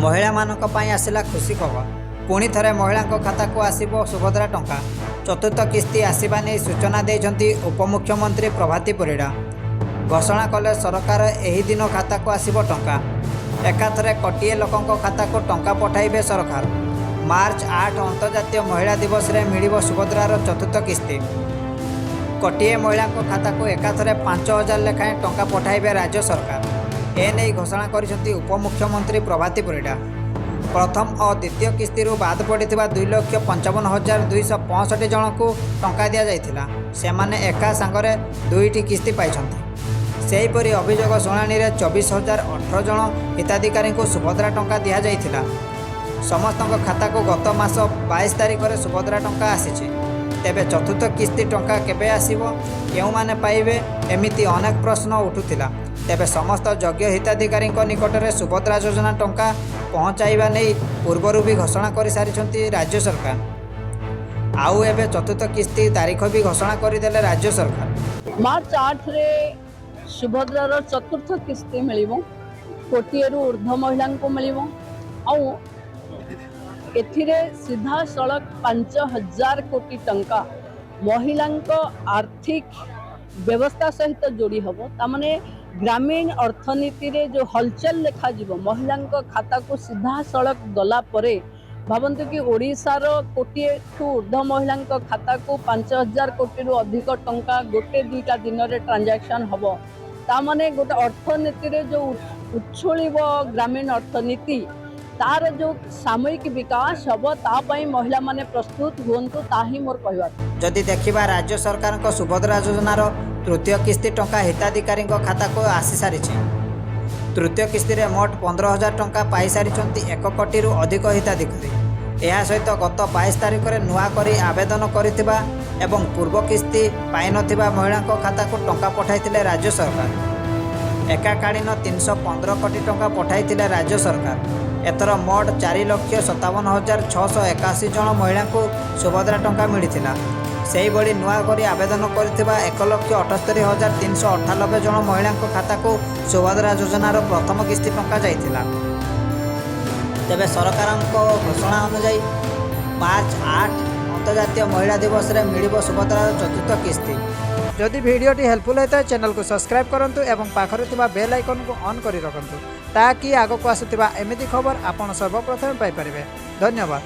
महिला मानक पई आसिला खुशी खबर। पुणी थरे महिला खाता को आसिबो सुभद्रा टंका। चतुर्थ किस्ती आसिबा नै सूचना देइछंती उपमुख्यमंत्री प्रभाती परिड़ा। घोषणा कले सरकार एही दिन खाता को आसिबो टंका। एकाथरे कोटिए लोकंक खाता को टंका पठाइबे सरकार। मार्च 8 अंतर्जातीय महिला दिवस रे मिलिबो सुभद्रार चतुर्थ किस्ती। कोटिए महिला खाता को एकाथरे 5000 लेखाएं टंका पठाइबे राज्य सरकार। एने घोषणा करिसेंती उपमुख्यमंत्री प्रभाती परिड़ा। प्रथम और द्वितीय किस्ती बाद पड़ी 2,55,265 जन को टंका दि जाइथिला। सेमाने एका सांगरे दुईटी किस्ती पाइछंती। सेहीपरि अभियोग शुणाणी 24,018 जन हिताधिकारी को सुभद्रा टंका दि जाइथिला। समस्त खाता को गत मास 22 तारिख में सुभद्रा टंका आसीछि। तेबे चतुर्थ किस्ती टंका केबे आसीबो, केउमाने पाइबे, एमिति अनेक प्रश्न उठुथिला। तेबे समस्त योग्य हिताधिकारी निकट में सुभद्रा योजना टंका पहुँचाइबा नहीं पूर्वर भी घोषणा कर सारी राज्य सरकार। आउ एबे चतुर्थ किस्ती तारीख भी घोषणा करदेले राज्य सरकार। मार्च 8 रे सुभद्रार चतुर्थ किस्ती मिलिबो। कोटिएरु ऊर्ध्व महिला को मिलिबो। आउ एथिरे सीधा सड़क 5,000 कोटी टंका महिला आर्थिक व्यवस्था सहित जोड़ी हम। तामाने ग्रामीण अर्थनीति रे जो हलचल देखा जीवो महिला खाता को सीधा सड़क गला परे भावंतु कि ओडिशार कोटिए ऊर्ध्व महिला खाता को 5,000 कोटी रु अधिक टंका गोटे दुईटा दिन रे ट्रांजैक्शन हम। तामाने गोटे अर्थनीति रे जो उछुलिबो ग्रामीण अर्थनीति तार जो सामयिक विकास हम तापाई महिला माने प्रस्तुत हुंतु ताही मोर कहवा। जदि देखिबा राज्य सरकार को सुभद्रा योजनार तृतीय किस्ती टंका हिताधिकारी खाता को आसी सारी। तृतीय किस्ती रे मोट 15,000 टंका पाई सारी 1 कोटी रु अधिक हिताधिकारी। यह सहित गत 22 तारिख में नुआ करी आवेदन करिथिबा एवं पूर्व किस्ती पाई नथिबा महिला खाता को टंका पठाइथिले राज्य सरकार। एकाकालीन 315 कोटी टंका पठाइथिले राज्य सरकार। एथर मोट 4,57,681 जन महिला को सुभद्रा टंका मिलिथिला। सेही बड़ी नुआ करी आवेदन करिथिबा 1,78,398 जन महिला खाता को सुभद्रा योजनार प्रथम किस्ती टंका जाइथिला। तेबे सरकार घोषणा अनुसार मार्च 8 अंतर्जातीय महिला दिवस रे मिलिबो सुभद्रार चतुर्थ किस्ती। जदि वीडियोटी हेल्पफुल होता है चैनल को सब्सक्राइब करंतु एवं पाखरे थिबा बेल आइकन को ऑन करी रखंतु ताकि आगो को आसुथिबा एमिति खबर आपण सर्वप्रथम पाई परिबे। धन्यवाद।